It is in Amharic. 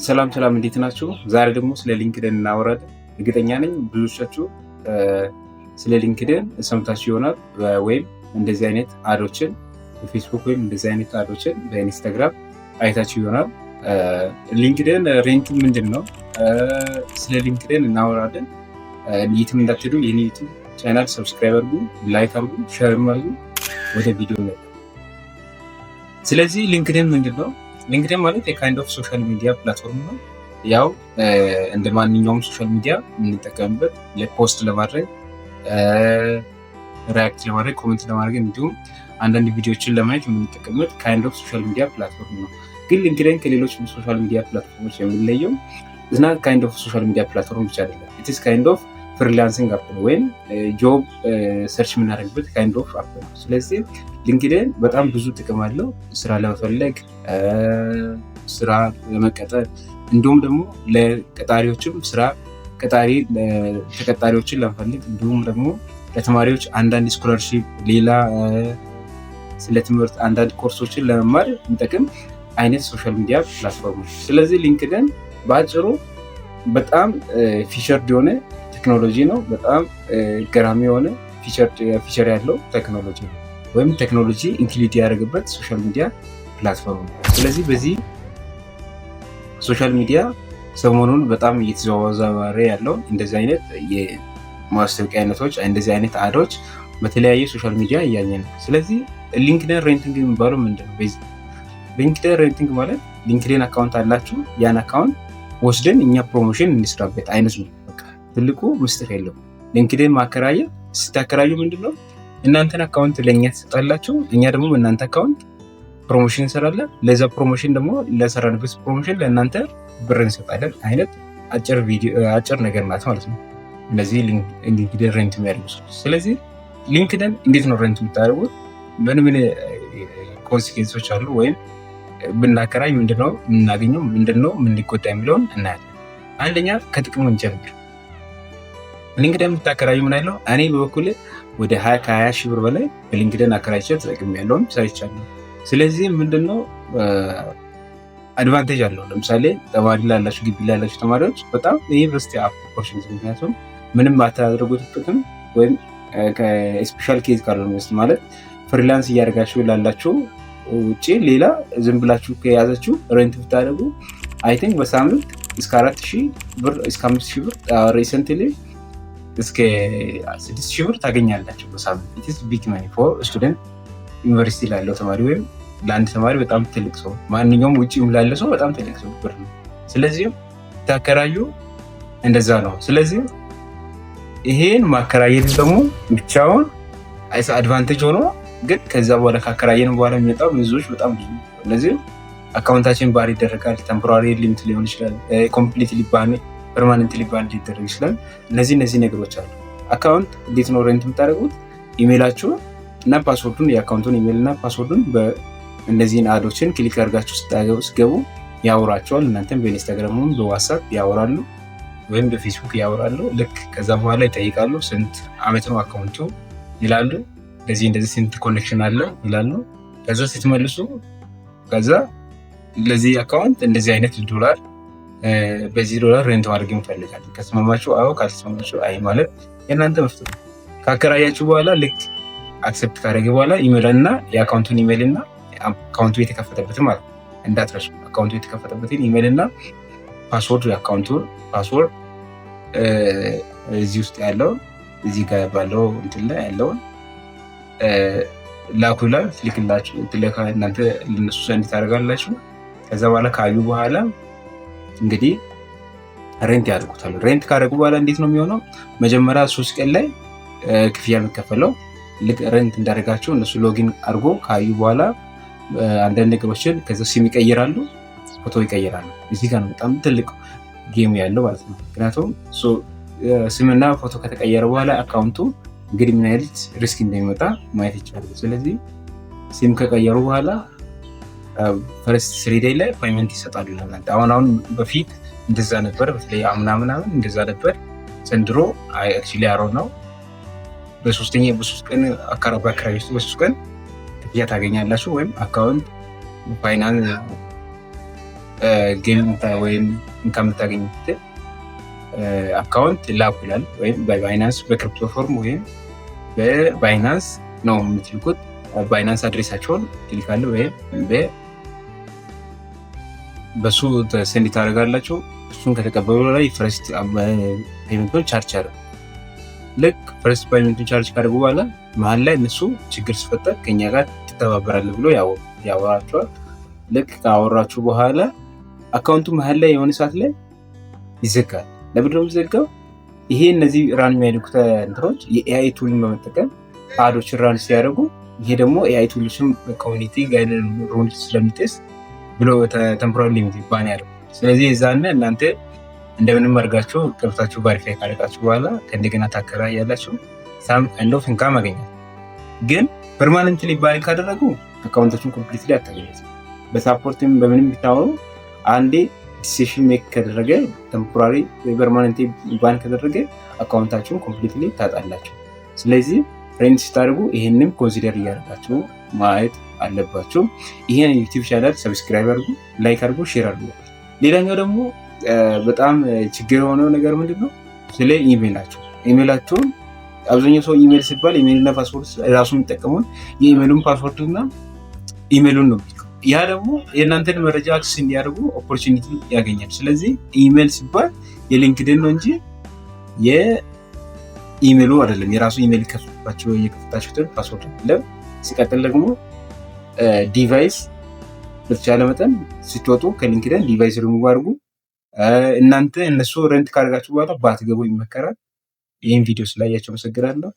ሰላም ሰላም፣ እንዴት ናችሁ? ዛሬ ደግሞ ስለ ሊንክድን እናወራለን። እርግጠኛ ነኝ ብዙዎቻችሁ ስለ ሊንክድን ሰምታችሁ ይሆናል፣ ወይም እንደዚህ አይነት አዶችን በፌስቡክ ወይም እንደዚህ አይነት አዶችን በኢንስታግራም አይታችሁ ይሆናል። ሊንክድን ሬንቱ ምንድን ነው? ስለ ሊንክድን እናወራለን። የትም እንዳትሄዱ የኔ ዩቲዩብ ቻናል ሰብስክራይብ አድርጉ፣ ላይክ አድርጉ፣ ሼር አድርጉ። ወደ ቪዲዮ ነው። ስለዚህ ሊንክድን ምንድን ነው? ሊንክድን ማለት የካይንድ ኦፍ ሶሻል ሚዲያ ፕላትፎርም ነው። ያው እንደ ማንኛውም ሶሻል ሚዲያ የምንጠቀምበት ለፖስት ለማድረግ፣ ሪያክት ለማድረግ፣ ኮሜንት ለማድረግ እንዲሁም አንዳንድ ቪዲዮዎችን ለማየት የምንጠቀምበት ካይንድ ኦፍ ሶሻል ሚዲያ ፕላትፎርም ነው። ግን ሊንክድን ከሌሎች ሶሻል ሚዲያ ፕላትፎርሞች የሚለየው እና ካይንድ ኦፍ ሶሻል ሚዲያ ፕላትፎርም ብቻ አይደለም። ኢትስ ካይንድ ኦፍ ፍሪላንሲንግ አፕ ነው፣ ወይም ጆብ ሰርች የምናደርግበት ካይንድ ኦፍ አፕ ነው። ስለዚህ ሊንክድን በጣም ብዙ ጥቅም አለው። ስራ ለመፈለግ፣ ስራ ለመቀጠር እንዲሁም ደግሞ ለቀጣሪዎችም ስራ ተቀጣሪዎችን ለመፈለግ እንዲሁም ደግሞ ለተማሪዎች አንዳንድ ስኮላርሺፕ፣ ሌላ ስለ ትምህርት አንዳንድ ኮርሶችን ለመማር የሚጠቅም አይነት ሶሻል ሚዲያ ፕላትፎርም ነው። ስለዚህ ሊንክድን በአጭሩ በጣም ፊቸርድ የሆነ ቴክኖሎጂ ነው። በጣም ገራሚ የሆነ ፊቸር ያለው ቴክኖሎጂ ነው፣ ወይም ቴክኖሎጂ ኢንክሉድ ያደረገበት ሶሻል ሚዲያ ፕላትፎርም ነው። ስለዚህ በዚህ ሶሻል ሚዲያ ሰሞኑን በጣም እየተዘዋወረ ያለው እንደዚህ አይነት የማስታወቂያ አይነቶች፣ እንደዚህ አይነት አዶች በተለያየ ሶሻል ሚዲያ እያየ ነው። ስለዚህ ሊንክድን ሬንቲንግ የሚባለው ምንድን ነው? ሊንክድን ሬንቲንግ ማለት ሊንክድን አካውንት አላችሁ፣ ያን አካውንት ወስደን እኛ ፕሮሞሽን እንስራበት አይነት ነው። በቃ ትልቁ ምስጢር የለው። ሊንክድን ማከራየ ስታከራዩ ምንድን ነው? እናንተን አካውንት ለእኛ ትሰጣላችሁ፣ እኛ ደግሞ በእናንተ አካውንት ፕሮሞሽን እንሰራለን። ለዛ ፕሮሞሽን ደግሞ ለሰራንበት ፕሮሞሽን ለእናንተ ብር እንሰጣለን አይነት አጭር ነገር ናት ማለት ነው። እነዚህ ሊንክድን ሬንት የሚያደርጉ ሰዎች። ስለዚህ ሊንክድን እንዴት ነው ሬንት የምታደርጉት? ምን ኮንሲኩዌንሶች አሉ? ወይም ብናከራይ ምንድነው የምናገኘው፣ ምንድነው የምንጎዳ የሚለውን እናያለን። አንደኛ ከጥቅሙ እንጀምር። ሊንክድን የምታከራዩ ምን ያለው? እኔ በበኩል ወደ 20 ሺህ ብር በላይ በሊንክድን አከራይቼ ተጠቅሜያለሁም ሰርቻለሁ። ስለዚህ ምንድነው አድቫንቴጅ አለው። ለምሳሌ ተማሪ ላላችሁ፣ ግቢ ላላችሁ ተማሪዎች በጣም ዩኒቨርሲቲ ኦፖርቹኒቲ፣ ምክንያቱም ምንም አታደርጉት ጥቅም ወይም ከስፔሻል ኬዝ ካልሆነ ማለት ፍሪላንስ እያደረጋችሁ ላላችሁ ውጭ ሌላ ዝም ብላችሁ ከያዛችሁ ሬንት ብታደርጉ አይ ቲንክ በሳምንት እስከ 4,000 ብር እስከ 5,000 ብር ሪሰንትሊ እስከ 6,000 ብር ታገኛላችሁ በሳምንት። ኢትስ ቢግ ማኒ ፎር ስቱደንት፣ ዩኒቨርሲቲ ላለው ተማሪ ወይም ለአንድ ተማሪ በጣም ትልቅ ሰው፣ ማንኛውም ውጭ ላለ ሰው በጣም ትልቅ ሰው ብር ነው። ስለዚህም ታከራዩ እንደዛ ነው። ስለዚህ ይሄን ማከራየት ደግሞ ብቻውን አድቫንቴጅ ሆኖ ግን ከዛ በኋላ ካከራየን በኋላ የሚመጣው ብዙዎች በጣም ብዙ። ስለዚህ አካውንታችን ባር ይደረጋል። ቴምፖራሪ ሊሚት ሊሆን ይችላል፣ ኮምፕሊትሊ ባን፣ ፐርማነንትሊ ባን ሊደረግ ይችላል። እነዚህ ነገሮች አሉ። አካውንት እንዴት ነው ሬንት የምታደርጉት? ኢሜይላችሁ እና ፓስወርዱን፣ የአካውንቱን ኢሜይል እና ፓስወርዱን በእነዚህን አዶችን ክሊክ አድርጋችሁ ስትገቡ ያወራቸዋል። እናንተም በኢንስታግራምም በዋትስአፕ ያወራሉ ወይም በፌስቡክ ያወራሉ። ልክ ከዛ በኋላ ይጠይቃሉ። ስንት አመት ነው አካውንቱ ይላሉ። እንደዚህ ስንት ኮኔክሽን አለው ይላሉ። ከዛ ስትመልሱ ከዛ ለዚህ አካውንት እንደዚህ አይነት ዶላር በዚህ ዶላር ሬንት ማድረግ እንፈልጋለን። ከተስማማችሁ አዎ፣ ካልተስማማችሁ አይ ማለት የእናንተ መፍትሄ ነው። ካከራያችሁ በኋላ ልክ አክሰፕት ካደረገ በኋላ ኢሜይል እና የአካውንቱን ኢሜይል እና አካውንቱ የተከፈተበትን ማለት እንዳትረሱ፣ አካውንቱ የተከፈተበትን ኢሜይል እና ፓስወርድ፣ የአካውንቱን ፓስወርድ እዚህ ውስጥ ያለው እዚህ ጋር ባለው እንትን ላይ ያለውን ላኩላል ትልክላችሁ። እናንተ ለነሱ ሰንድ ታደርጋላችሁ። ከዛ በኋላ ካዩ በኋላ እንግዲህ ሬንት ያደርጉታል። ሬንት ካደረጉ በኋላ እንዴት ነው የሚሆነው? መጀመሪያ 3 ቀን ላይ ክፍያ የሚከፈለው። ልክ ሬንት እንዳደረጋቸው እነሱ ሎጊን አድርጎ ካዩ በኋላ አንዳንድ ነገሮችን ከዛ ሲም ይቀይራሉ፣ ፎቶ ይቀይራሉ። እዚህ ጋር ነው በጣም ትልቅ ጌም ያለው ማለት ነው። ምክንያቱም ስምና ፎቶ ከተቀየረ በኋላ አካውንቱ እንግዲህ ምን አይነት ሪስክ እንደሚመጣ ማየት ይቻላል። ስለዚህ ሲም ከቀየሩ በኋላ ፈርስት 3 ዴይ ላይ ፔመንት ይሰጣሉ ለእናንተ። አሁን በፊት እንደዛ ነበር፣ በተለይ አምና ምናምን እንደዛ ነበር። ዘንድሮ አክቹዋሊ አሮ ነው በ3 ቀን አከራባከራይ ውስጥ በ3 ቀን ክፍያ ታገኛላችሁ። ወይም አካውንት ፋይናንስ ጌም ወይም ከምታገኙት አካውንት ላኩ ይላል። ወይም በባይናንስ በክሪፕቶ ፎርም ወይም በባይናንስ ነው የምትልኩት። ባይናንስ አድሬሳቸውን ትልካለ ወይም በሱ ሰንድ ታደርጋላችሁ። እሱን ከተቀበሉ ላይ ፈርስት ፔመንቱን ቻርጅ አደረጉ። ልክ ፈርስት ፔመንቱን ቻርጅ ካደረጉ በኋላ መሀል ላይ እነሱ ችግር ሲፈጠር ከኛ ጋር ትተባበራለህ ብሎ ያወራቸዋል። ልክ ካወራችሁ በኋላ አካውንቱ መሀል ላይ የሆነ ሰዓት ላይ ይዘጋል። ለምንድን ነው የሚዘጋው? ይሄ እነዚህ ራን የሚያደርጉት እንትኖች የኤአይ ቱልን በመጠቀም አዶችን ራን ሲያደርጉ፣ ይሄ ደግሞ ኤአይ ቱልስም ኮሚኒቲ ጋይድን ሩል ስለሚጥስ ብሎ ቴምፖራሪ ሊሚት ባን ያደርጉ። ስለዚህ የዛነ እናንተ እንደምንም አድርጋችሁ ገብታችሁ ቫሪፋይ ካደረጋችሁ በኋላ ከእንደገና ታከራያላችሁ። ሳም ካይንድ ኦፍ ኢንካም ያገኛል። ግን ፐርማነንትሊ ባን ካደረጉ አካውንታችሁን ኮምፕሊትሊ አታገኙት። በሳፖርትም በምንም ቢታወሩ አንዴ ዲሲሽን ሜክ ከደረገ ቴምፖራሪ ፐርማነንት ባን ከደረገ አካውንታችሁን ኮምፕሊትሊ ታጣላችሁ። ስለዚህ ሬንት ስታደርጉ ይህንም ኮንሲደር እያደረጋችሁ ማየት አለባችሁ። ይሄን ዩቲዩብ ቻናል ሰብስክራይብ አድርጉ፣ ላይክ አድርጉ፣ ሼር አድርጉ። ሌላኛው ደግሞ በጣም ችግር የሆነው ነገር ምንድነው? ስለ ኢሜይላችሁ። ኢሜይላችሁን አብዛኛው ሰው ኢሜይል ሲባል ኢሜይልና ፓስወርድ ራሱ የሚጠቀሙን የኢሜይሉን ፓስወርድና ኢሜይሉን ነው። ያ ደግሞ የእናንተን መረጃ አክሰስ እንዲያደርጉ ኦፖርቹኒቲ ያገኛል። ስለዚህ ኢሜይል ሲባል የሊንክድን ነው እንጂ የኢሜይሉ አይደለም። የራሱ ኢሜይል የከፍታችሁትን ፓስወርድ አይደለም። ሲቀጥል ደግሞ ዲቫይስ በተቻለ መጠን ስትወጡ ከሊንክድን ዲቫይስ ሪሙቭ አድርጉ። እናንተ እነሱ ረንት ካደርጋችሁ በኋላ ባትገቡ ይመከራል። ይህን ቪዲዮ ስላያቸው አመሰግናለሁ።